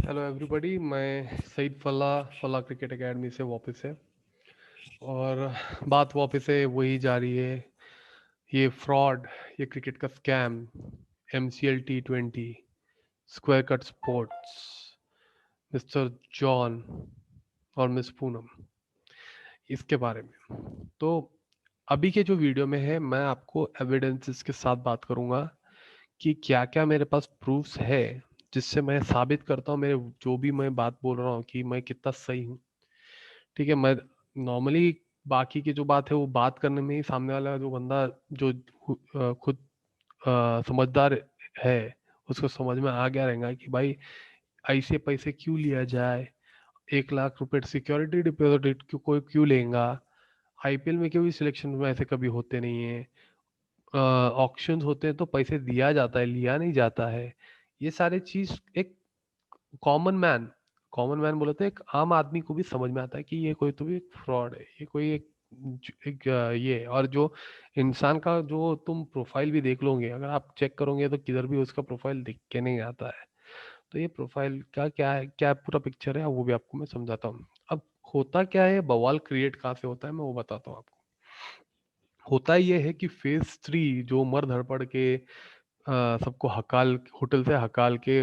Hello everybody, मैं सईद फला cricket academy से वापस है। और बात वापस से वही जा रही है। ये फ्रॉड, ये क्रिकेट का scam, MCL T20, square cut sports, mister John और मिस पूनम, इसके बारे में। तो अभी के जो वीडियो में है, मैं आपको एविडेंसेस के साथ बात करूंगा कि क्या क्या मेरे पास प्रूफ्स है, जिससे मैं साबित करता हूँ मेरे जो भी मैं बात बोल रहा हूँ कि मैं कितना सही हूँ। ठीक है। मैं नॉर्मली बाकी की जो बात है वो बात करने में ही सामने वाला जो बंदा जो खुद समझदार है, उसको समझ में आ गया रहेगा कि भाई ऐसे पैसे क्यों लिया जाए, 1 लाख रुपए सिक्योरिटी डिपॉजिट क्यों कोई क्यों लेगा, IPL में क्यों सिलेक्शन में ऐसे कभी होते नहीं है, ऑक्शंस होते हैं तो पैसे दिया जाता है, लिया नहीं जाता है। ये सारे चीज एक कॉमन मैन कॉमन मैन बोले तो एक आम आदमी को भी समझ में आता है कि ये कोई तो भी फ्रॉड है, ये कोई ये। और जो इंसान का जो तुम प्रोफाइल भी देख लोगे, अगर आप चेक करोगे तो किधर भी उसका प्रोफाइल दिख के नहीं आता है। तो ये प्रोफाइल का क्या है, क्या पूरा पिक्चर है, वो भी आपको मैं समझाता हूँ। अब होता क्या है, बवाल क्रिएट कहाँ से होता है, मैं वो बताता हूँ आपको। होता ये है कि फेज 3 जो मर धड़पड़ के सबको हकाल, होटल से हकाल के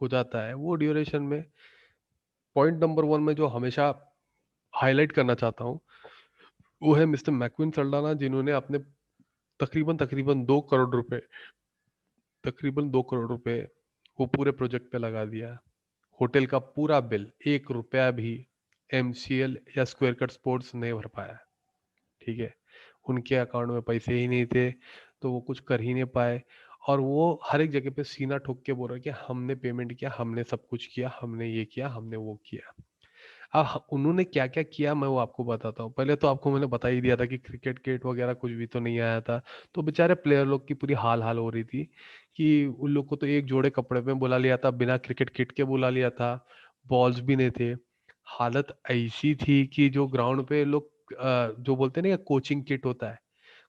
हो जाता है, वो ड्यूरेशन में पॉइंट नंबर 1 में जो हमेशा हाईलाइट करना चाहता हूँ, वो है मिस्टर मैक्विन सल्डाना, जिन्होंने अपने तकरीबन तकरीबन 2 करोड़ रुपए, तकरीबन 2 करोड़ रुपए वो पूरे प्रोजेक्ट पे लगा दिया। होटल का पूरा बिल, 1 रुपया भी MCL या स्क्वायर कट स्पोर्ट्स नहीं भर पाया। ठीक है। उनके अकाउंट में पैसे ही नहीं थे, तो वो कुछ कर ही नहीं पाए। और वो हर एक जगह पे सीना ठोक के बोल रहे कि हमने पेमेंट किया, हमने सब कुछ किया, हमने ये किया, हमने वो किया। अब उन्होंने क्या क्या किया मैं वो आपको बताता हूँ। पहले तो आपको मैंने बता ही दिया था कि क्रिकेट किट वगैरह कुछ भी तो नहीं आया था। तो बेचारे प्लेयर लोग की पूरी हाल हाल हो रही थी कि उन लोग को तो एक जोड़े कपड़े में बुला लिया था, बिना क्रिकेट किट के बुला लिया था, बॉल्स भी नहीं थे। हालत ऐसी थी कि जो ग्राउंड पे लोग जो बोलते हैं ना कोचिंग किट होता है,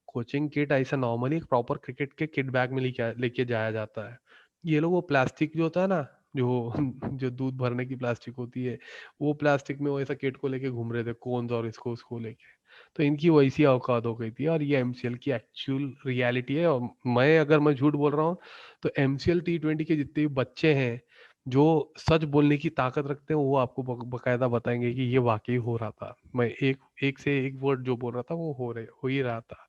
कोचिंग किट ऐसा नॉर्मली प्रॉपर क्रिकेट के किट बैग में लेके लेके जाया जाता है। ये लोग वो प्लास्टिक जो होता है ना, जो जो दूध भरने की प्लास्टिक होती है, वो प्लास्टिक में वो ऐसा किट को लेके घूम रहे थे, कोन्स और इसको उसको लेके। तो इनकी वैसी औकात हो गई थी, और ये MCL की एक्चुअल रियलिटी है। और मैं झूठ बोल रहा हूँ तो MCL T20 के जितने भी बच्चे हैं जो सच बोलने की ताकत रखते हैं, वो आपको बकायदा बताएंगे कि ये वाकई हो रहा था। मैं एक एक से एक वर्ड जो बोल रहा था वो हो ही रहा था।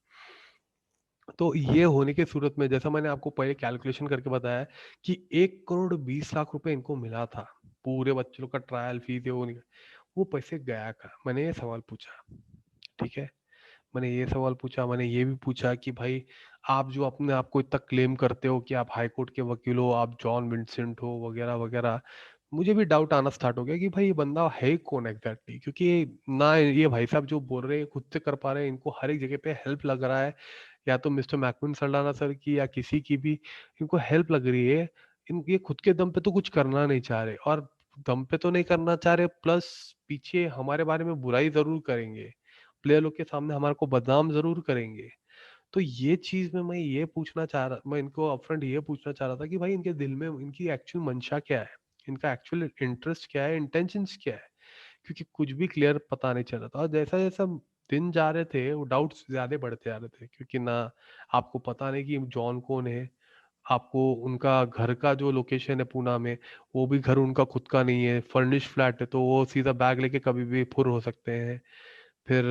तो ये होने की सूरत में, जैसा मैंने आपको पहले कैलकुलेशन करके बताया कि 1 करोड़ 20 लाख रुपए इनको मिला था, पूरे बच्चों का ट्रायल फीस है वो पैसे गया कहाँ, मैंने ये सवाल पूछा। ठीक है। मैंने ये सवाल पूछा, मैंने ये भी पूछा कि भाई आप जो अपने आप को इतना क्लेम करते हो कि आप हाई कोर्ट के वकील हो, आप जॉन विंसेंट हो वगैरह वगैरह, मुझे भी डाउट आना स्टार्ट हो गया कि भाई ये बंदा है कौन एग्जैक्टली। क्योंकि ना ये भाई साहब जो बोल रहे हैं खुद से कर पा रहे हैं, इनको हर एक जगह पे हेल्प लग रहा है, या तो मिस्टर मैकविन सल्डाना सर की या किसी की भी इनको हेल्प लग रही है। ये खुद के दम पे तो कुछ करना नहीं चाह रहे, और दम पे तो नहीं करना चाह रहे, प्लस पीछे हमारे बारे में बुराई जरूर करेंगे, प्लेयर लोग के सामने हमारे को बदनाम जरूर करेंगे। तो ये चीज में मैं ये पूछना चाह रहा, मैं इनको अपफ्रंट ये पूछना चाह रहा था कि भाई इनके दिल में इनकी एक्चुअल मंशा क्या है, इनका एक्चुअल इंटरेस्ट क्या है, इंटेंशंस क्या है। क्योंकि कुछ भी क्लियर पता नहीं चल रहा था, और जैसा जैसा दिन जा रहे थे वो डाउट्स ज्यादा बढ़ते जा रहे थे। क्योंकि ना आपको पता नहीं कि जॉन कौन है, आपको उनका घर का जो लोकेशन है पूना में, वो भी घर उनका खुद का नहीं है, फर्निश फ्लैट है, तो वो सीधा बैग लेके कभी भी फुर हो सकते हैं। फिर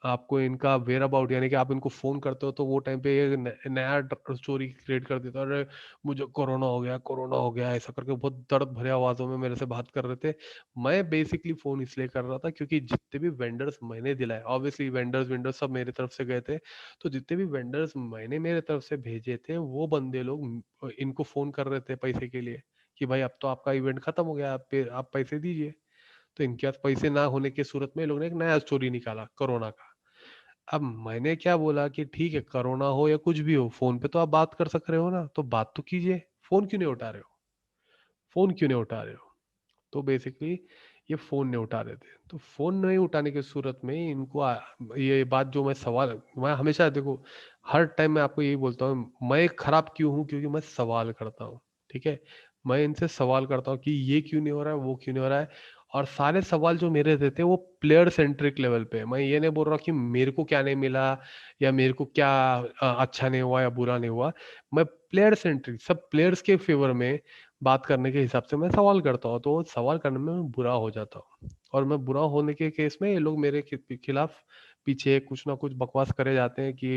आपको इनका वेयर अबाउट, यानी कि आप इनको फोन करते हो तो वो टाइम पे ये नया स्टोरी क्रिएट कर देता है, अरे मुझे कोरोना हो गया, कोरोना हो गया, ऐसा करके बहुत दर्द भरे आवाजों में मेरे से बात कर रहे थे। मैं बेसिकली फोन इसलिए कर रहा था क्योंकि जितने भी वेंडर्स मैंने दिलाए, ऑब्वियसली वेंडर्स वेंडर्स सब मेरे तरफ से गए थे, तो जितने भी वेंडर्स मैंने मेरे तरफ से भेजे थे, वो बंदे लोग इनको फोन कर रहे थे पैसे के लिए कि भाई अब तो आपका इवेंट खत्म हो गया, आप पैसे दीजिए। तो इनके पास पैसे ना होने की सूरत में ये लोग ने एक नया स्टोरी निकाला कोरोना का। अब मैंने क्या बोला कि ठीक है, कोरोना हो या कुछ भी हो, फोन पे तो आप बात कर सक रहे हो ना, तो बात तो कीजिए, फोन क्यों नहीं उठा रहे हो, फोन क्यों नहीं उठा रहे हो। तो बेसिकली ये फोन नहीं उठा रहे थे, तो फोन नहीं उठाने की सूरत में इनको ये बात जो मैं सवाल, मैं हमेशा देखो, हर टाइम मैं आपको यही बोलता हूँ, मैं खराब क्यों हूँ, क्योंकि मैं सवाल करता हूँ। ठीक है। मैं इनसे सवाल करता हूँ कि ये क्यों नहीं हो रहा है, वो क्यों नहीं हो रहा है, और सारे सवाल जो मेरे रहते हैं वो प्लेयर सेंट्रिक लेवल पे है। मैं ये नहीं बोल रहा कि मेरे को क्या नहीं मिला या मेरे को क्या अच्छा नहीं हुआ या बुरा नहीं हुआ। मैं प्लेयर सेंट्रिक, सब प्लेयर्स के फेवर में बात करने के हिसाब से मैं सवाल करता हूँ, तो सवाल करने में मैं बुरा हो जाता हूँ। और मैं बुरा होने के केस में ये लोग मेरे खिलाफ पीछे कुछ ना कुछ बकवास करे जाते हैं कि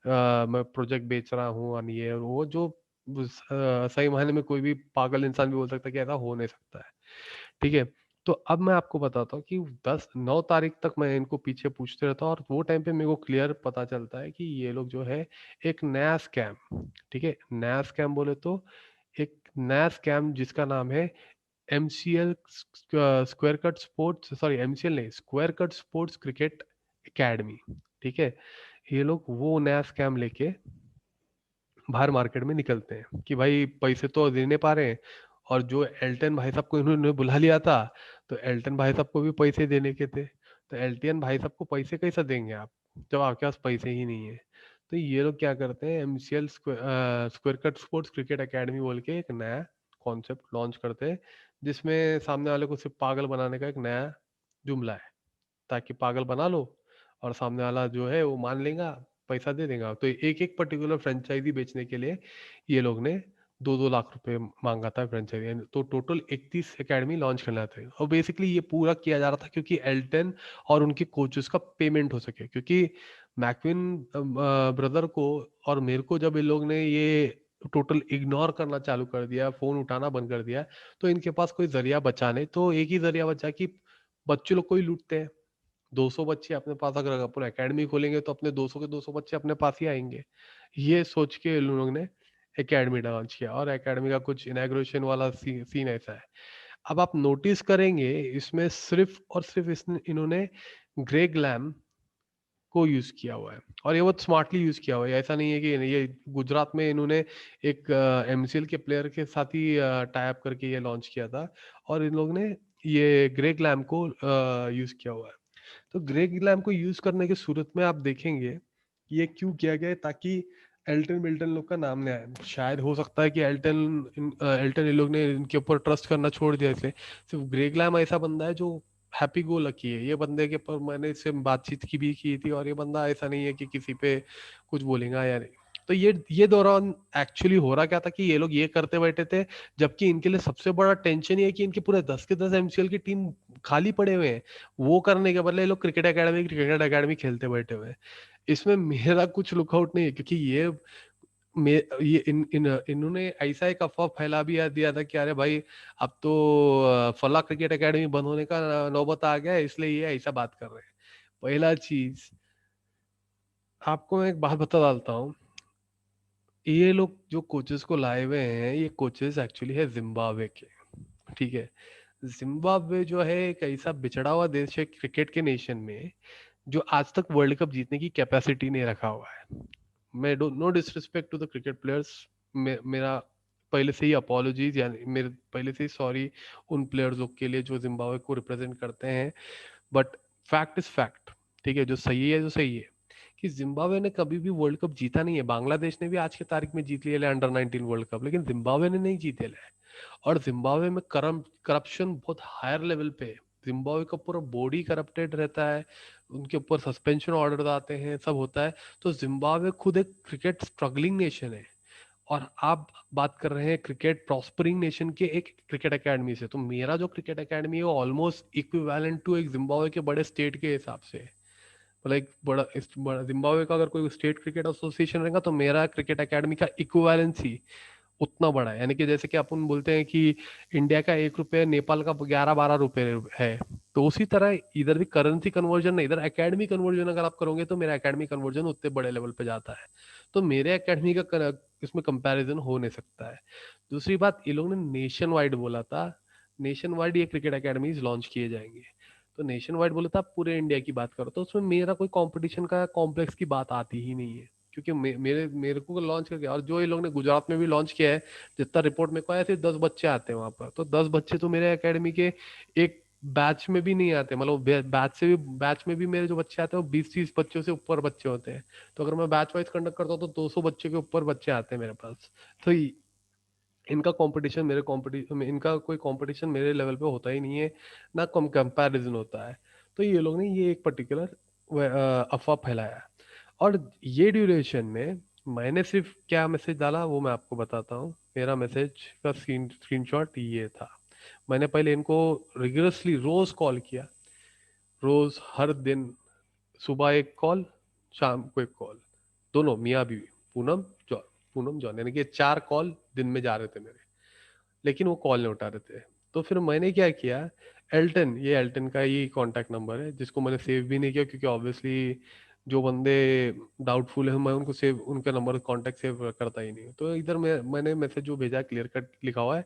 मैं प्रोजेक्ट बेच रहा हूँ और ये और वो, जो सही मायने में कोई भी पागल इंसान भी बोल सकता है कि ऐसा हो नहीं सकता है। ठीक है। तो अब मैं आपको बताता हूँ कि 9 तारीख तक मैं इनको पीछे पूछते रहता हूँ, और वो टाइम पे मेरे को क्लियर पता चलता है कि ये लोग जो है एक नया स्कैम, ठीक है, नया स्कैम बोले तो एक नया स्कैम जिसका नाम है MCL, square cut sports, sorry MCL नहीं, square cut sports cricket academy. ठीक है। ये लोग वो नया स्कैम लेके बाहर मार्केट में निकलते हैं कि भाई पैसे तो दे नहीं पा रहे हैं, और जो एल्टन भाई साहब को इन्होंने बुला लिया था, तो एल्टन भाई साहब को भी पैसे देने के थे, तो एल्टन भाई साहब को पैसे कैसे देंगे आप जब आपके पास पैसे ही नहीं है। तो ये लोग क्या करते हैं, MCL square cut sports cricket academy बोल के एक नया कॉन्सेप्ट लॉन्च करते हैं, जिसमें सामने वाले को सिर्फ पागल बनाने का एक नया जुमला है, ताकि पागल बना लो और सामने वाला जो है वो मान लेगा, पैसा दे देगा। तो एक एक पर्टिकुलर फ्रेंचाइजी बेचने के लिए ये लोग ने 2-2 लाख रुपए मांगा था फ्रेंचाइजी, तो टोटल 31 एकेडमी लॉन्च करना थे। और बेसिकली ये पूरा किया जा रहा था क्योंकि एल्टन और उनके कोचेस का पेमेंट हो सके, क्योंकि मैक्विन ब्रदर को और मेरे को जब इन लोग ने ये टोटल इग्नोर करना चालू कर दिया, फोन उठाना बंद कर दिया, तो इनके पास कोई जरिया बचा नहीं, तो एक ही जरिया बचा कि बच्चे लोग को ही लूटते हैं। 200 बच्चे अपने पास, अगर अपन एकेडमी खोलेंगे तो अपने 200 के 200 बच्चे अपने पास ही आएंगे। ये सोच के इन लोगों ने एकेडमी लॉन्च किया, और एकेडमी का कुछ इनॉग्रेशन वाला सीन ऐसा है। अब आप नोटिस करेंगे इसमें सिर्फ और सिर्फ इन्होंने ग्रेग लैम को यूज किया हुआ है, और ये बहुत स्मार्टली यूज किया हुआ है। ऐसा नहीं है कि ये गुजरात में इन्होंने एक एमसीएल के प्लेयर के साथ ही टाई अप करके ये लॉन्च किया था, और इन लोग ने ये ग्रेग लैम को यूज किया हुआ है। तो ग्रेग ग्लैम को यूज करने की सूरत में आप देखेंगे कि ये क्यों किया गया है, ताकि एल्टन मिल्टन लोग का नाम नहीं आए। शायद हो सकता है कि एल्टन इन लोग ने इनके ऊपर ट्रस्ट करना छोड़ दिया, इसलिए सिर्फ ग्रेग ग्लैम ऐसा बंदा है जो हैप्पी गो लकी है। ये बंदे के पर मैंने इससे बातचीत की भी की थी, और ये बंदा ऐसा नहीं है कि किसी पे कुछ बोलेगा या नहीं। तो ये दौरान एक्चुअली हो रहा क्या था कि ये लोग ये करते बैठे थे, जबकि इनके लिए सबसे बड़ा टेंशन ये है कि इनके पूरे 10 के 10 एमसीएल की टीम खाली पड़े हुए हैं। वो करने के बदले ये लोग क्रिकेट एकेडमी खेलते बैठे हुए हैं। इसमें मेरा कुछ लुकआउट नहीं है, क्योंकि ये इन्होंने ऐसा एक अफवाह फैला भी दिया था कि अरे भाई अब तो फला क्रिकेट एकेडमी बंद होने का नौबत आ गया है, इसलिए ये ऐसा बात कर रहे हैं। पहला चीज, आपको मैं एक बात बता डालता हूँ, ये लोग जो कोचेस को लाए हुए हैं, ये कोचेस एक्चुअली है जिम्बाब्वे के। ठीक है। जिम्बाब्वे जो है एक ऐसा बिछड़ा हुआ देश है क्रिकेट के नेशन में, जो आज तक वर्ल्ड कप जीतने की कैपेसिटी नहीं रखा हुआ है। मैं no disrespect to the cricket players, मेरा पहले से ही अपॉलॉजीज, यानी मेरे पहले से ही सॉरी उन प्लेयर्स लोग के लिए जो जिम्बाब्वे को रिप्रेजेंट करते हैं। But fact is fact. ठीक है, जो सही है जो सही है कि जिम्बाब्वे ने कभी भी वर्ल्ड कप जीता नहीं है। बांग्लादेश ने भी आज की तारीख में जीत लिया अंडर 19 वर्ल्ड कप, लेकिन जिम्बाब्वे ने नहीं जीते है। और जिम्बाब्वे में करप्शन बहुत हायर लेवल पे है। जिम्बाब्वे का पूरा बॉडी करप्टेड रहता है, उनके ऊपर सस्पेंशन ऑर्डर आते हैं, सब होता है। तो जिम्बाब्वे खुद एक क्रिकेट स्ट्रगलिंग नेशन है, और आप बात कर रहे हैं क्रिकेट प्रॉस्परिंग नेशन के एक क्रिकेट एकेडमी से। तो मेरा जो क्रिकेट एकेडमी है वो ऑलमोस्ट इक्विवेलेंट टू एक जिम्बाब्वे के बड़े स्टेट के हिसाब से है। मतलब एक बड़ा जिम्बाब्वे का अगर कोई स्टेट क्रिकेट एसोसिएशन रहेगा, तो मेरा क्रिकेट एकेडमी का इक्विवेलेंसी उतना बड़ा है। यानी कि जैसे कि अपन बोलते हैं कि इंडिया का 1 रुपये नेपाल का 11-12 रुपए है, तो उसी तरह इधर भी करेंसी कन्वर्जन नहीं, इधर एकेडमी कन्वर्जन अगर आप करोगे तो मेरा एकेडमी कन्वर्जन उतने बड़े लेवल पे जाता है। तो मेरे एकेडमी का इसमें कंपैरिजन हो नहीं सकता है। दूसरी बात, ये लोग ने नेशन वाइड बोला था, नेशन वाइड ये क्रिकेट एकेडमीज लॉन्च किए जाएंगे। तो नेशन वाइड बोला था, पूरे इंडिया की बात करो, तो उसमें मेरा कोई कंपटीशन का कॉम्प्लेक्स की बात आती ही नहीं है, क्योंकि मेरे को लॉन्च करके, और जो ये लोग ने गुजरात में भी लॉन्च किया है, जितना रिपोर्ट में को आया, सिर्फ 10 बच्चे आते हैं वहां पर। तो 10 बच्चे तो मेरे एकेडमी के एक बैच में भी नहीं आते, मतलब बैच में भी मेरे जो बच्चे आते हैं वो 20-30 बच्चों से ऊपर बच्चे होते हैं। तो अगर मैं बैच वाइज कंडक्ट करता हूँ तो 200 बच्चे के ऊपर बच्चे आते हैं मेरे पास। तो इनका कंपटीशन मेरे कंपटीशन, इनका कोई कंपटीशन मेरे लेवल पे होता ही नहीं है, ना कम कंपैरिजन होता है। तो ये लोग ने ये एक पर्टिकुलर अफवाह फैलाया। और ये ड्यूरेशन में मैंने सिर्फ क्या मैसेज डाला वो मैं आपको बताता हूँ। मेरा मैसेज का स्क्रीनशॉट ये था। मैंने पहले इनको रिगरसली रोज कॉल किया, रोज हर दिन, सुबह एक कॉल, शाम को एक कॉल, दोनों मियाँ बीवी, पूनम जॉन, पूनम जॉन, यानी कि 4 कॉल दिन में जा रहे थे मेरे, लेकिन वो कॉल नहीं उठा रहे थे। तो फिर मैंने क्या किया, एल्टन, ये एल्टन का ही कांटेक्ट नंबर है जिसको मैंने सेव भी नहीं किया, क्योंकि ऑब्वियसली जो बंदे डाउटफुल है मैं उनको सेव, उनका नंबर कांटेक्ट सेव करता ही नहीं हूँ। तो इधर मैंने मैसेज जो भेजा क्लियर कट लिखा हुआ है,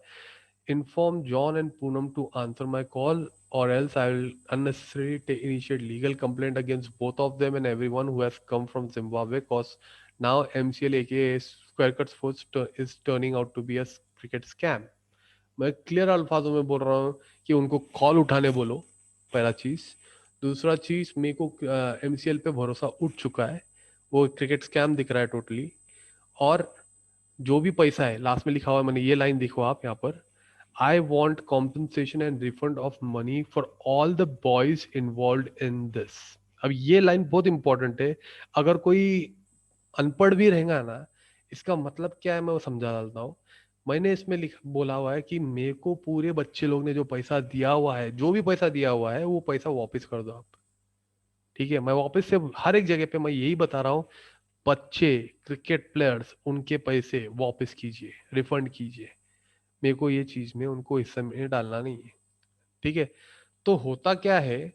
inform John and Poonam to answer my call, or else I will unnecessarily initiate legal complaint against both of them and everyone who has come from Zimbabwe, cause now MCL aka Square Cuts Sports is turning out to be a cricket scam. मैं clear अल्फाजों में बोल रहा हूँ कि उनको call उठाने बोलो, पहला चीज। दूसरा चीज, मेरे को एमसीएल पे भरोसा उठ चुका है, वो क्रिकेट स्कैम दिख रहा है टोटली। और जो भी पैसा है, लास्ट में लिखा हुआ है, मैंने ये लाइन देखो आप यहाँ पर, I want compensation and refund of money for all the boys involve in this. अब ये लाइन बहुत इंपॉर्टेंट है। अगर कोई अनपढ़ भी रहेगा ना, इसका मतलब क्या है मैं वो समझा डालता हूँ। मैंने इसमें लिख बोला हुआ है कि मेरे को पूरे बच्चे लोग ने जो पैसा दिया हुआ है, जो भी पैसा दिया हुआ है, वो पैसा वापस कर दो आप। ठीक है, मैं वापस से हर एक जगह पे मैं यही बता रहा हूँ, बच्चे, क्रिकेट प्लेयर्स, उनके पैसे वापस कीजिए, रिफंड कीजिए। मेरे को ये चीज में उनको हिस्से में डालना नहीं है। ठीक है। तो होता क्या है,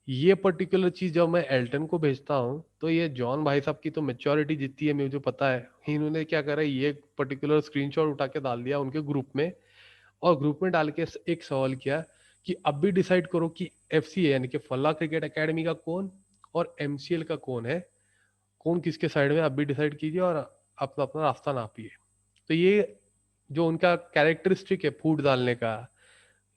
ये पर्टिकुलर चीज जब मैं एल्टन को भेजता हूँ, तो ये जॉन भाई साहब की तो मेच्योरिटी जितनी है मुझे पता है, इन्होंने क्या करा, ये पर्टिकुलर स्क्रीनशॉट उठा के डाल दिया उनके ग्रुप में। और ग्रुप में डाल के एक सवाल किया कि अब भी डिसाइड करो कि एफसी यानी कि फल्ला क्रिकेट एकेडमी का कौन और एमसीएल का कौन है, कौन किसके साइड में, अब भी डिसाइड कीजिए और अपना अपना रास्ता नापिए। तो ये जो उनका कैरेक्टरिस्टिक है फूट डालने का,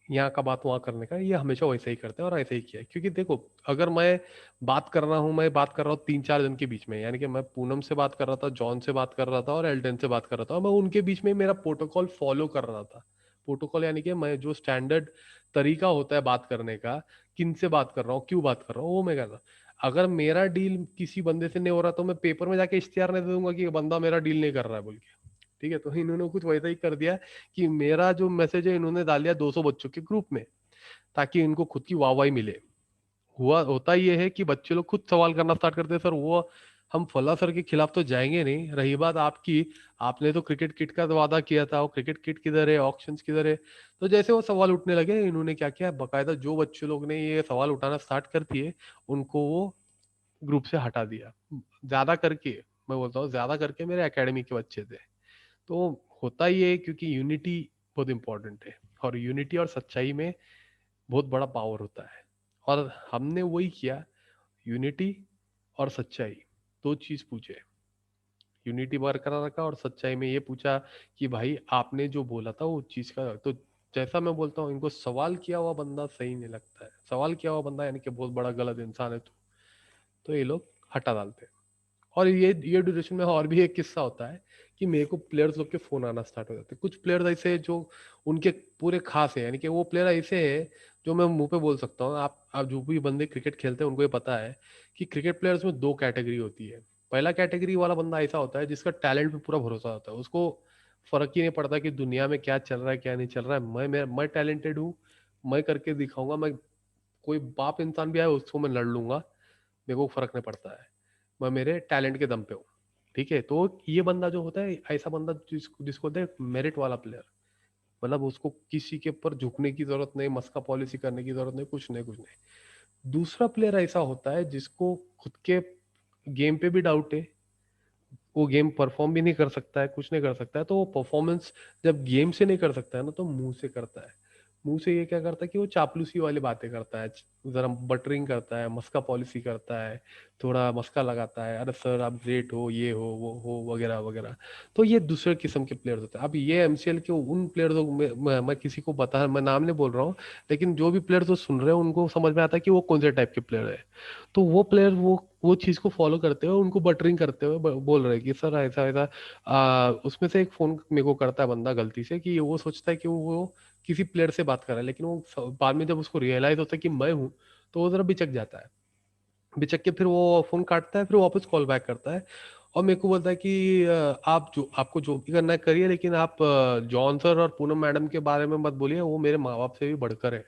यहाँ का बात वहां करने का, ये हमेशा वैसे ही करते हैं और ऐसे ही किया है। क्योंकि देखो, अगर मैं बात कर रहा हूँ, मैं बात कर रहा हूँ 3-4 जन के बीच में, यानी कि मैं पूनम से बात कर रहा था, जॉन से बात कर रहा था और एल्टन से बात कर रहा था, और मैं उनके बीच में मेरा प्रोटोकॉल फॉलो कर रहा था। प्रोटोकॉल यानी कि मैं जो स्टैंडर्ड तरीका होता है बात करने का, किन से बात कर रहा हूँ, क्यों बात कर रहा हूँ, वो मैं कर रहा हूँ। अगर मेरा डील किसी बंदे से नहीं हो रहा, तो मैं पेपर में जाके इश्तिहार नहीं दे दूंगा कि ये बंदा मेरा डील नहीं कर रहा है बोल के। ठीक है, तो इन्होंने कुछ वैसा ही कर दिया कि मेरा जो मैसेज है इन्होंने डाल दिया 200 बच्चों के ग्रुप में, ताकि इनको खुद की वाहवाही मिले। हुआ होता ये है कि बच्चे लोग खुद सवाल करना स्टार्ट करते हैं, सर वो हम फला सर के खिलाफ तो जाएंगे नहीं, रही बात आपकी, आपने तो क्रिकेट किट का तो वादा किया था, वो क्रिकेट किट किधर है, ऑक्शंस किधर है। तो जैसे वो सवाल उठने लगे, इन्होंने क्या किया, बकायदा जो बच्चे लोग ने ये सवाल उठाना स्टार्ट कर दिए, उनको वो ग्रुप से हटा दिया। ज्यादा करके, मैं बोलता हूँ ज्यादा करके मेरे एकेडमी के बच्चे थे। तो होता ही है, क्योंकि यूनिटी बहुत इंपॉर्टेंट है, और यूनिटी और सच्चाई में बहुत बड़ा पावर होता है। और हमने वही किया, यूनिटी और सच्चाई, दो चीज पूछे, यूनिटी बरकरार रखा और सच्चाई में ये पूछा कि भाई आपने जो बोला था वो चीज का, तो जैसा मैं बोलता हूँ, इनको सवाल किया हुआ बंदा सही नहीं लगता है, सवाल किया हुआ बंदा यानी कि बहुत बड़ा गलत इंसान है तो ये लोग हटा डालते हैं। और ये ड्यूरेशन में और भी एक किस्सा होता है कि मेरे को प्लेयर्स लोग के फोन आना स्टार्ट हो जाते हैं। कुछ प्लेयर्स ऐसे हैं जो उनके पूरे खास है, यानी कि वो प्लेयर ऐसे हैं जो मैं मुंह पे बोल सकता हूँ, आप जो भी बंदे क्रिकेट खेलते हैं उनको ये पता है कि क्रिकेट प्लेयर्स में 2 कैटेगरी होती है। पहला कैटेगरी वाला बंदा ऐसा होता है जिसका टैलेंट पे पूरा भरोसा होता है, उसको फर्क ही नहीं पड़ता कि दुनिया में क्या चल रहा है क्या नहीं चल रहा है, मैं टैलेंटेड हूँ, मैं करके दिखाऊंगा, मैं कोई बाप इंसान भी आए उसको मैं लड़ लूंगा, मेरे को फर्क नहीं पड़ता है, मैं मेरे टैलेंट के दम पे हूँ। ठीक है, तो ये बंदा जो होता है ऐसा बंदा जिसको होता है मेरिट वाला प्लेयर, मतलब उसको किसी के ऊपर झुकने की जरूरत नहीं, मस्का पॉलिसी करने की जरूरत नहीं, कुछ नहीं कुछ नहीं। दूसरा प्लेयर ऐसा होता है जिसको खुद के गेम पे भी डाउट है, वो गेम परफॉर्म भी नहीं कर सकता है, कुछ नहीं कर सकता है, तो वो परफॉर्मेंस जब गेम से नहीं कर सकता है ना, तो मुंह से करता है। मुंह से ये क्या करता है कि वो चापलूसी वाली बातें करता है, जरा बटरिंग करता है, मस्का पॉलिसी करता है, थोड़ा मस्का लगाता है, अरे सर आप ग्रेट हो, ये हो वो हो वगैरह वगैरह। तो ये दूसरे किस्म के प्लेयर्स होते हैं। अब ये एमसीएल के उन प्लेयर्स को मैं किसी को बता, मैं नाम नहीं बोल रहा हूँ, लेकिन जो भी प्लेयर्स वो सुन रहे हैं उनको समझ में आता है कि वो कौन से टाइप के प्लेयर है। तो वो प्लेयर वो चीज को फॉलो करते हुए, उनको बटरिंग करते हुए बोल रहे हैं कि सर ऐसा ऐसा। उसमें से एक फोन मेरे को करता है बंदा गलती से, कि वो सोचता है कि वो किसी प्लेयर से बात कर रहा है, लेकिन वो बाद में जब उसको रियलाइज होता है कि मैं हूँ, तो वो जरा बिचक जाता है। बिचक के फिर वो फोन काटता है, फिर वापस कॉल बैक करता है और मेरे को बोलता है कि आप जो आपको जो भी करना है करिए, लेकिन आप जॉन सर और पूनम मैडम के बारे में मत बोलिए, वो मेरे माँ बाप से भी बढ़कर है।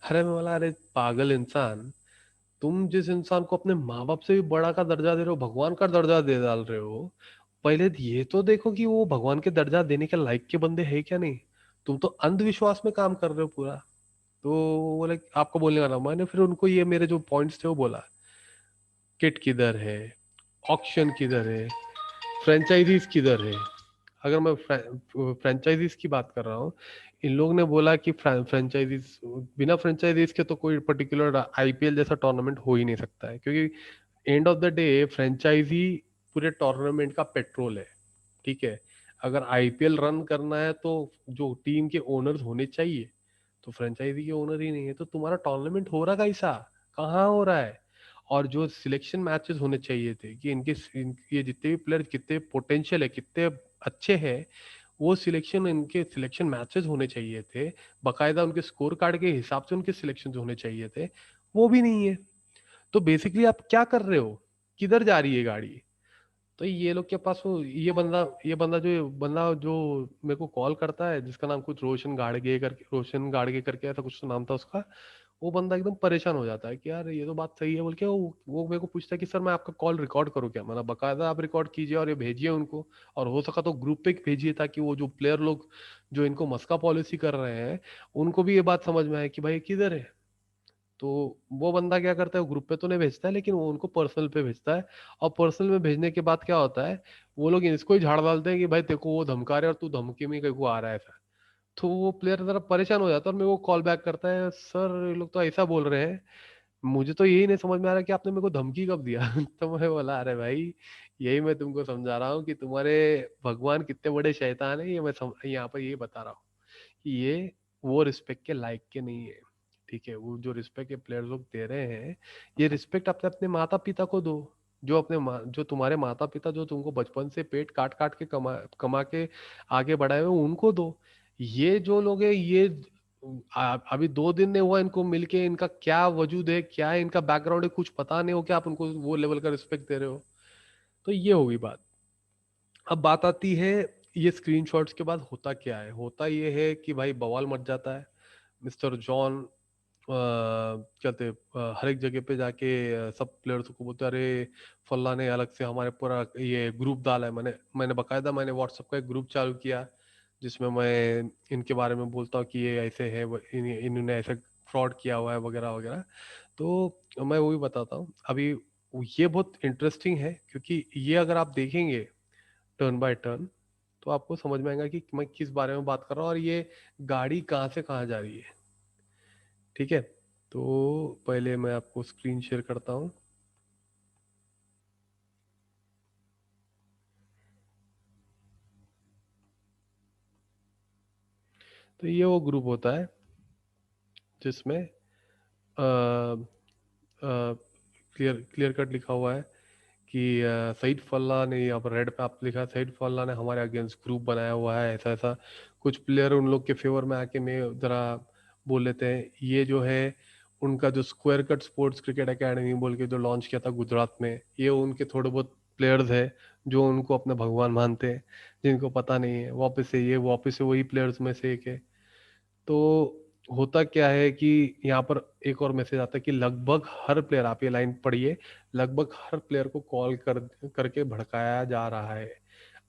अरे मैं बोला, अरे पागल इंसान, तुम जिस इंसान को अपने माँ बाप से भी बड़ा का दर्जा दे रहे हो, भगवान का दर्जा दे डाल रहे हो, पहले ये तो देखो कि वो भगवान के दर्जा देने के लायक के बंदे है क्या नहीं। तुम तो अंधविश्वास में काम कर रहे हो पूरा। तो बोले आपको बोलने वाला हूं। मैंने फिर उनको ये मेरे जो पॉइंट्स थे वो बोला, किट किधर है, ऑक्शन किधर है, फ्रेंचाइजीज किधर है। अगर मैं फ्रेंचाइजीज की बात कर रहा हूँ, इन लोग ने बोला कि फ्रेंचाइजीज, बिना फ्रेंचाइजीज के तो कोई पर्टिकुलर आईपीएल जैसा टूर्नामेंट हो ही नहीं सकता है, क्योंकि end of the day franchise पूरे टूर्नामेंट का पेट्रोल है। ठीक है, अगर आईपीएल रन करना है तो जो टीम के ओनर्स होने चाहिए, तो फ्रेंचाइजी के ओनर ही नहीं है, तो तुम्हारा टूर्नामेंट हो रहा कैसा, कहाँ हो रहा है। और जो सिलेक्शन मैचेस होने चाहिए थे कि ये जितने भी प्लेयर कितने पोटेंशियल है, कितने अच्छे हैं, वो सिलेक्शन, इनके सिलेक्शन मैचेस होने चाहिए थे, बकायदा उनके स्कोर कार्ड के हिसाब से उनके सिलेक्शन होने चाहिए थे, वो भी नहीं है। तो बेसिकली आप क्या कर रहे हो, किधर जा रही है गाड़ी। तो ये लोग के पास वो ये बंदा जो मेरे को कॉल करता है, जिसका नाम कुछ रोशन गाड़गे करके ऐसा कुछ तो नाम था उसका। वो बंदा एकदम परेशान हो जाता है कि यार ये तो बात सही है बोल के, वो मेरे को पूछता है कि सर मैं आपका कॉल रिकॉर्ड करूँ क्या। मैंने बकायदा आप रिकॉर्ड कीजिए और ये भेजिए उनको, और हो सका तो ग्रुप पे भेजिए, ताकि वो जो प्लेयर लोग जो इनको मस्का पॉलिसी कर रहे हैं, उनको भी ये बात समझ में आए कि भाई किधर है। तो वो बंदा क्या करता है, ग्रुप पे तो नहीं भेजता है, लेकिन वो उनको पर्सनल पे भेजता है। और पर्सनल में भेजने के बाद क्या होता है, वो लोग इसको ही झाड़ डालते हैं कि भाई तेको वो धमका रहे और तू धमकी में कहीं को आ रहा है ऐसा। तो वो प्लेयर जरा परेशान हो जाता है और मेरे को कॉल बैक करता है, सर ये लोग तो ऐसा बोल रहे हैं, मुझे तो यही नहीं समझ में आ रहा कि आपने मेरे को धमकी कब दिया। तो मैं बोला, अरे भाई यही मैं तुमको समझा रहा हूँ कि तुम्हारे भगवान कितने बड़े शैतान है, ये यहाँ पर ये बता रहा हूँ कि ये वो रिस्पेक्ट के लायक के नहीं है। ठीक है, वो जो रिस्पेक्ट के प्लेयर लोग दे रहे हैं, ये रिस्पेक्ट अपने अपने माता पिता को दो। जो तुम्हारे माता पिता जो तुमको बचपन से पेट काट काट के कमा कमा के आगे बढ़ाए हुए, उनको दो। ये जो लोग हैं, ये अभी 2 दिन नहीं हुआ इनको मिलके, इनका क्या वजूद है, क्या है इनका बैकग्राउंड है, कुछ पता नहीं हो, क्या आप उनको वो लेवल का रिस्पेक्ट दे रहे हो। तो ये होगी बात। अब बात आती है, ये स्क्रीनशॉट्स के बाद होता क्या है। होता ये है कि भाई बवाल मच जाता है। मिस्टर जॉन कहते हर एक जगह पे जाके सब प्लेयर्स को बोलते, अरे फल्ला ने अलग से हमारे पूरा ये ग्रुप डाला है। मैंने बकायदा मैंने व्हाट्सएप का एक ग्रुप चालू किया, जिसमें मैं इनके बारे में बोलता हूँ कि ये ऐसे है, इन्होंने ऐसे फ्रॉड किया हुआ है वगैरह वगैरह। तो मैं वही बताता हूँ अभी। ये बहुत इंटरेस्टिंग है, क्योंकि ये अगर आप देखेंगे टर्न बाय टर्न, तो आपको समझ में आएगा कि मैं किस बारे में बात कर रहा हूँ और ये गाड़ी कहाँ से कहाँ जा रही है। ठीक है, तो पहले मैं आपको स्क्रीन शेयर करता हूँ। तो ये वो ग्रुप होता है जिसमें क्लियर क्लियर कट लिखा हुआ है कि सईद फल्ला ने, यहाँ पर रेड पे आप लिखा है, सईद फल्ला ने हमारे अगेंस्ट ग्रुप बनाया हुआ है, ऐसा ऐसा। कुछ प्लेयर उन लोग के फेवर में आके मैं जरा बोल लेते हैं। ये जो है उनका जो square cut sports cricket academy बोल के जो लॉन्च किया था गुजरात में, ये उनके थोड़े बहुत प्लेयर्स है जो उनको अपने भगवान मानते हैं, जिनको पता नहीं है। वापस से वही प्लेयर्स में से एक है। तो होता क्या है कि यहाँ पर एक और मैसेज आता है कि लगभग हर प्लेयर, आप ये लाइन पढ़िए, लगभग हर प्लेयर को कॉल करके भड़काया जा रहा है।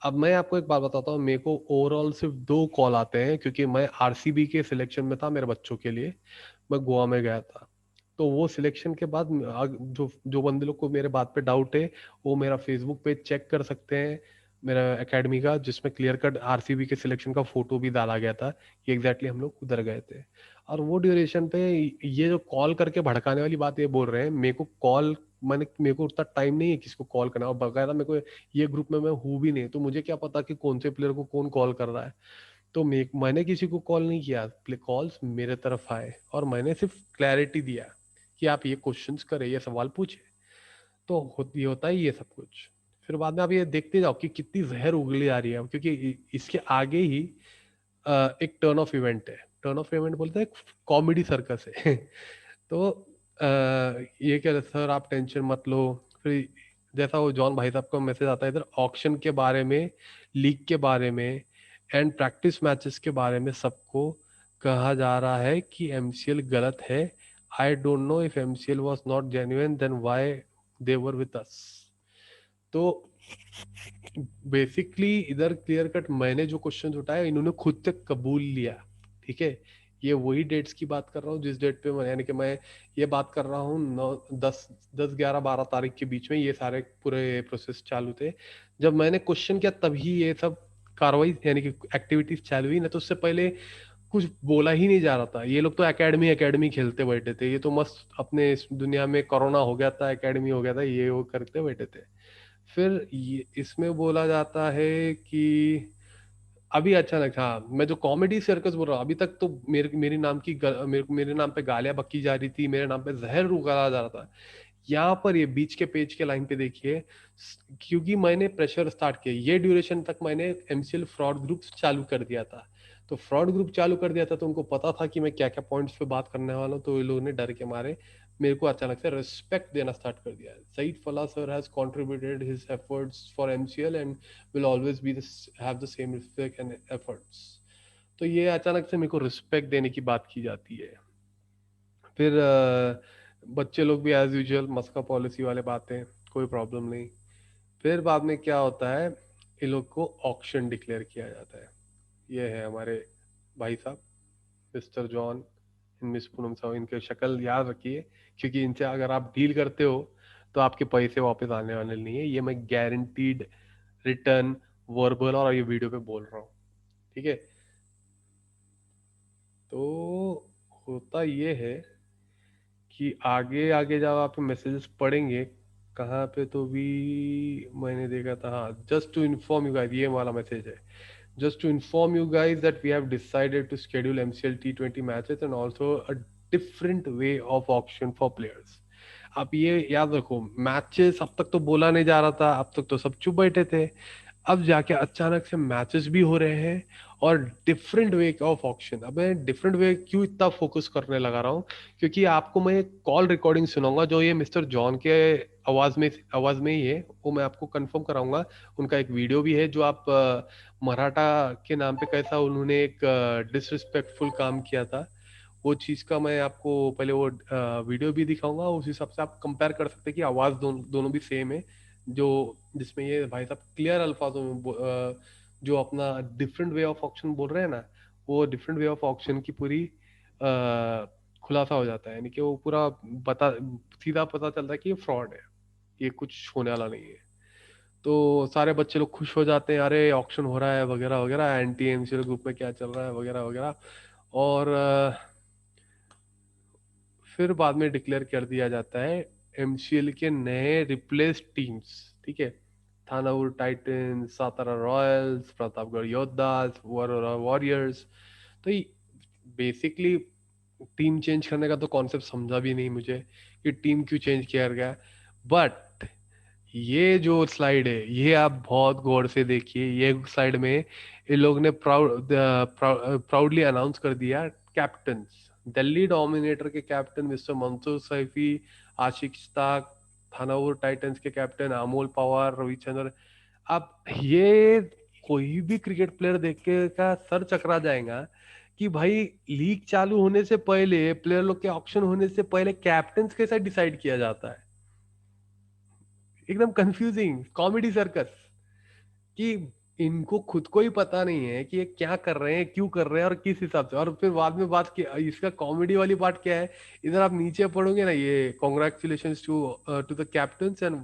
अब मैं आपको एक बात बताता हूँ, मेरे को ओवरऑल सिर्फ 2 कॉल आते हैं, क्योंकि मैं आरसीबी के सिलेक्शन में था मेरे बच्चों के लिए, मैं गोवा में गया था। तो वो सिलेक्शन के बाद जो जो बंदे लोग को मेरे बात पे डाउट है, वो मेरा फेसबुक पेज चेक कर सकते हैं। मेरा एकेडमी का, जिसमें क्लियर कट आरसीबी के सिलेक्शन का फोटो भी डाला गया था कि एग्जैक्टली हम लोग उधर गए थे। और वो ड्यूरेशन पे ये जो कॉल करके भड़काने वाली बात ये बोल रहे हैं, मेरे को कॉल, मेरे को उतना टाइम नहीं है किसी को कॉल करना, और बकायदा मेरे को ये ग्रुप में मैं हूँ भी नहीं, तो मुझे क्या पता कि कौन से प्लेयर को कौन कॉल कर रहा है। तो मैंने किसी को कॉल नहीं किया, कॉल्स मेरे तरफ आए और मैंने सिर्फ क्लैरिटी दिया कि आप ये क्वेश्चंस करें, ये सवाल पूछे, तो ये होता है ये सब कुछ। फिर बाद में आप ये देखते जाओ कि कितनी जहर उगली आ रही है, क्योंकि इसके आगे ही एक टर्न ऑफ इवेंट है। टर्न ऑफ इवेंट बोलते हैं कॉमेडी सर्कस है। तो ये क्या सर, आप टेंशन मत लो। फिर जैसा वो जॉन भाई साहब का मैसेज आता है इधर, ऑक्शन के बारे में, लीग के बारे में एंड प्रैक्टिस मैचेस के बारे में सबको कहा जा रहा है कि एमसीएल गलत है। I don't know if MCL was not genuine then why they were with us. तो बेसिकली इधर क्लियर कट मैंने जो क्वेश्चन उठाया इन्होंने खुद से कबूल लिया। ठीक है, ये वही डेट्स की बात कर रहा हूँ जिस डेट पे मैं, यानी कि मैं ये बात कर रहा हूँ 9 10 10 11 12 तारीख के बीच में ये सारे पूरे प्रोसेस चालू थे। जब मैंने क्वेश्चन किया तभी ये सब कार्रवाई यानी कि एक्टिविटीज चालू हुई, ना तो उससे पहले कुछ बोला ही नहीं जा रहा था। ये लोग तो एकेडमी एकेडमी खेलते बैठे थे, ये तो मस्त अपने इस दुनिया में कोरोना हो गया था, एकेडमी हो गया था, ये वो करते बैठे थे। फिर ये इसमें बोला जाता है कि अभी अचानक, हाँ, मैं जो कॉमेडी सर्कस बोल रहा हूँ, अभी तक तो मेरे नाम की मेरे नाम पे गालियां बकी जा रही थी, मेरे नाम पे जहर उगला जा रहा था। यहाँ पर ये बीच के पेज के लाइन पे देखिए, क्योंकि मैंने प्रेशर स्टार्ट किया, ये ड्यूरेशन तक मैंने एमसीएल फ्रॉड ग्रुप चालू कर दिया था। तो फ्रॉड ग्रुप चालू कर दिया था तो उनको पता था कि मैं क्या क्या पॉइंट्स पे बात करने वाला हूँ, तो ये लोगों ने डर के मारे मेरे को अचानक से रिस्पेक्ट देना स्टार्ट कर दिया। सईद फला sir has contributed his efforts for MCL and will always be have the same respect and efforts. तो ये अचानक से मेरे को रिस्पेक्ट देने की बात की जाती है। फिर बच्चे लोग भी एज यूजुअल मस्का पॉलिसी वाले बातें, कोई प्रॉब्लम नहीं। फिर बाद में क्या होता है, इन लोग को ऑक्शन डिक्लेयर किया जाता है। ये है हमारे भाई साहब, मिस्टर जॉन, मिस पूनम साहब, इनके शक्ल याद रखिए, क्योंकि इनसे अगर आप डील करते हो तो आपके पैसे वापस आने वाले नहीं है, ये मैं गारंटीड रिटर्न वर्बल और ये वीडियो पे बोल रहा हूँ। ठीक है, तो होता ये है कि आगे आगे जब आप मैसेजेस पढ़ेंगे कहाँ पे, तो भी मैंने देखा था, हाँ, just to inform you guys, ये वाला मैसेज है। Just to inform you guys that we have decided to schedule MCL T20 matches and also a different way of auction for players. आप ये याद रखो, मैचेस अब तक तो बोला नहीं जा रहा था, अब तक तो सब चुप बैठे थे, अब जाके अचानक से मैचेस भी हो रहे हैं और डिफरेंट वे ऑफ ऑक्शन। अब मैं डिफरेंट वे क्यों इतना फोकस करने लगा रहा हूँ, क्योंकि आपको मैं कॉल रिकॉर्डिंग सुनाऊंगा जो ये मिस्टर जॉन के आवाज में ही है, वो मैं आपको कंफर्म कराऊंगा। उनका एक वीडियो भी है जो आप मराठा के नाम पे कैसा उन्होंने एक डिसरिस्पेक्टफुल काम किया था, वो चीज का मैं आपको पहले वो वीडियो भी दिखाऊंगा। उस हिसाब से आप कंपेयर कर सकते हैं कि आवाज दोनों भी सेम है, जो जिसमें ये भाई साहब क्लियर अल्फाजों में जो अपना डिफरेंट वे ऑफ ऑक्शन बोल रहे हैं ना, वो डिफरेंट वे ऑफ ऑक्शन की पूरी खुलासा हो जाता है, यानी कि वो पूरा बता सीधा पता चलता है कि ये फ्रॉड है, ये कुछ होने वाला नहीं है। तो सारे बच्चे लोग खुश हो जाते हैं, अरे ऑक्शन हो रहा है वगैरह वगैरह, एंटी एमसीएल ग्रुप में क्या चल रहा है वगैरह वगैरह। और फिर बाद में डिक्लेयर कर दिया जाता है एमसीएल के नए रिप्लेस टीम्स। ठीक है, Thanapur Titans, Satara Royals, Pratapgarh योद्धास, Warora warriors. तो बेसिकली टीम चेंज करने का तो कॉन्सेप्ट समझा भी नहीं मुझे कि टीम क्यों चेंज किया गया। बट ये जो स्लाइड है ये आप बहुत गौर से देखिए, ये स्लाइड में इन लोग ने प्राउडली अनाउंस कर दिया कैप्टन्स। दिल्ली डोमिनेटर के कैप्टन मिस्टर मंसूर सैफी, आशिक इश्ताक, थानापुर टाइटंस के कैप्टन अमोल पवार, रविचंद्र। अब ये कोई भी क्रिकेट प्लेयर देख के का सर चकरा जाएगा कि भाई लीग चालू होने से पहले, प्लेयर लोग के ऑप्शन होने से पहले कैप्टन्स कैसे डिसाइड किया जाता है। एकदम कंफ्यूजिंग कॉमेडी सर्कस कि इनको खुद को ही पता नहीं है कि ये क्या कर रहे हैं, क्यों कर रहे हैं और किस हिसाब से। और फिर बाद में बात की, इसका कॉमेडी वाली बात क्या है, इधर आप नीचे पढ़ोगे ना, ये congratulation to the captains and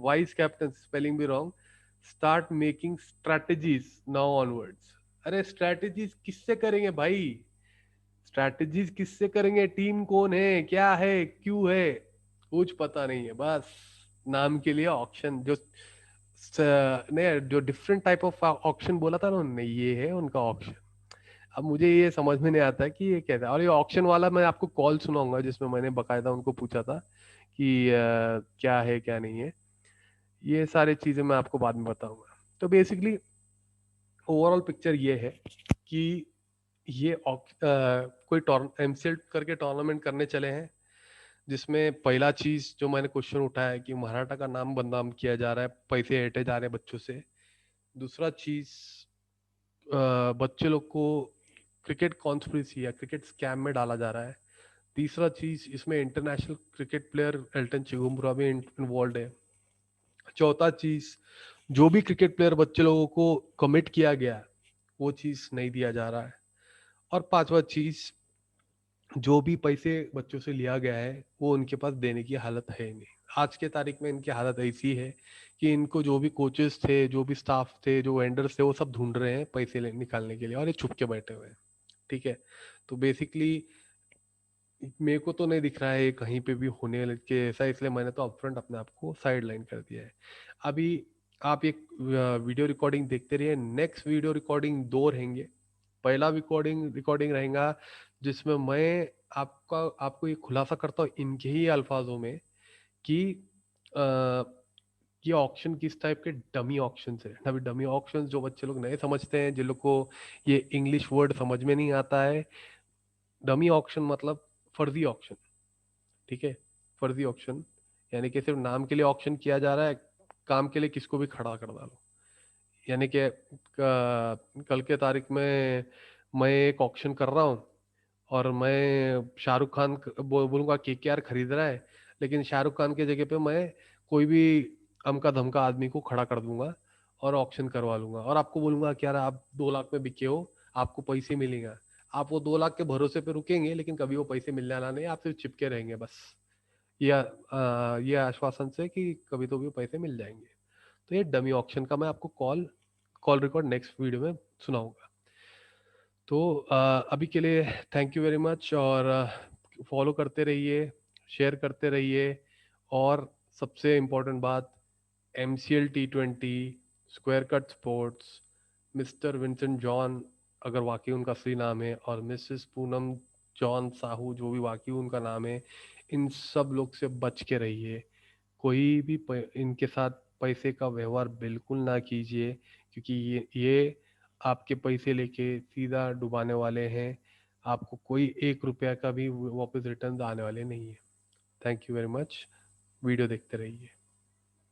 vice captain, spelling भी wrong, start making strategies now onwards. अरे स्ट्रैटेजीज किससे करेंगे भाई? स्ट्रैटेजीज किससे करेंगे? टीम कौन है, क्या है, क्यों है, कुछ पता नहीं है। बस नाम के लिए ऑक्शन जो ने जो डिफरेंट टाइप ऑफ ऑक्शन बोला था ना उन्होंने, ये है उनका ऑक्शन। अब मुझे ये समझ में नहीं आता कि ये कैसा है। और ये ऑक्शन वाला मैं आपको कॉल सुनाऊंगा जिसमें मैंने बकायदा उनको पूछा था कि क्या है क्या नहीं है। ये सारी चीजें मैं आपको बाद में बताऊंगा। तो बेसिकली ओवरऑल पिक्चर ये है कि ये कोई एमसीएल करके टूर्नामेंट करने चले हैं, जिसमें पहला चीज जो मैंने क्वेश्चन उठाया है कि मराठा का नाम बदनाम किया जा रहा है, पैसे ऐंठे जा रहे हैं बच्चों से। दूसरा चीज, बच्चे लोग को क्रिकेट कॉन्स्पिरेसी या क्रिकेट स्कैम में डाला जा रहा है। तीसरा चीज, इसमें international cricket player Elton Chigumbura भी इन्वॉल्व है। चौथा चीज, जो भी क्रिकेट प्लेयर बच्चे लोगों को कमिट किया गया है वो चीज नहीं दिया जा रहा है। और पांचवा चीज, जो भी पैसे बच्चों से लिया गया है वो उनके पास देने की हालत है ही नहीं। आज के तारीख में इनकी हालत ऐसी है कि इनको जो भी कोचेस थे, जो भी स्टाफ थे, जो वेंडर्स थे, वो सब ढूंढ रहे हैं पैसे निकालने के लिए, और ये छुप के बैठे हुए हैं। ठीक है। तो बेसिकली मेरे को तो नहीं दिख रहा है ये कहीं पे भी होने के ऐसा, इसलिए मैंने तो अपफ्रंट अपने आप को साइड लाइन कर दिया है। अभी आप एक वीडियो रिकॉर्डिंग देखते रहिए। नेक्स्ट वीडियो रिकॉर्डिंग दो रहेंगे। पहला रिकॉर्डिंग रिकॉर्डिंग रहेगा जिसमें मैं आपको ये खुलासा करता हूँ इनके ही अल्फाजों में कि अ, ये ऑक्शन किस टाइप के डमी ऑक्शन है। अभी डमी ऑक्शन जो बच्चे लोग नहीं समझते हैं, जिन लोग को ये इंग्लिश वर्ड समझ में नहीं आता है, डमी ऑक्शन मतलब फर्जी ऑक्शन। ठीक है। फर्जी ऑक्शन यानी कि सिर्फ नाम के लिए ऑक्शन किया जा रहा है, काम के लिए किसको भी खड़ा कर डालो। यानी कि कल के तारीख में मैं एक ऑक्शन कर रहा हूँ और मैं शाहरुख खान बोलूंगा केकेआर खरीद रहा है, लेकिन शाहरुख खान की जगह पे मैं कोई भी अमका धमका आदमी को खड़ा कर दूंगा और ऑक्शन करवा लूंगा और आपको बोलूंगा कि यार आप 2 लाख में बिके हो, आपको पैसे मिलेगा। आप वो 2 लाख के भरोसे पे रुकेंगे, लेकिन कभी वो पैसे मिलने वाला नहीं, आप सिर्फ चिपके रहेंगे बस ये आश्वासन से कि कभी तो भी पैसे मिल जाएंगे। तो ये डमी ऑक्शन का मैं आपको call call record next video में सुनाऊंगा। तो अभी के लिए थैंक यू वेरी मच, और फॉलो करते रहिए, शेयर करते रहिए। और सबसे इम्पोर्टेंट बात, MCL T20, square cut sports, mister Vincent John अगर वाकई उनका असली नाम है, और मिसेस पूनम जॉन साहू जो भी वाकई उनका नाम है, इन सब लोग से बच के रहिए। कोई भी इनके साथ पैसे का व्यवहार बिल्कुल ना कीजिए, क्योंकि ये आपके पैसे लेके सीधा डुबाने वाले हैं। आपको कोई 1 रुपया का भी वापस रिटर्न आने वाले नहीं है। Thank you very much. Video देखते रहिए।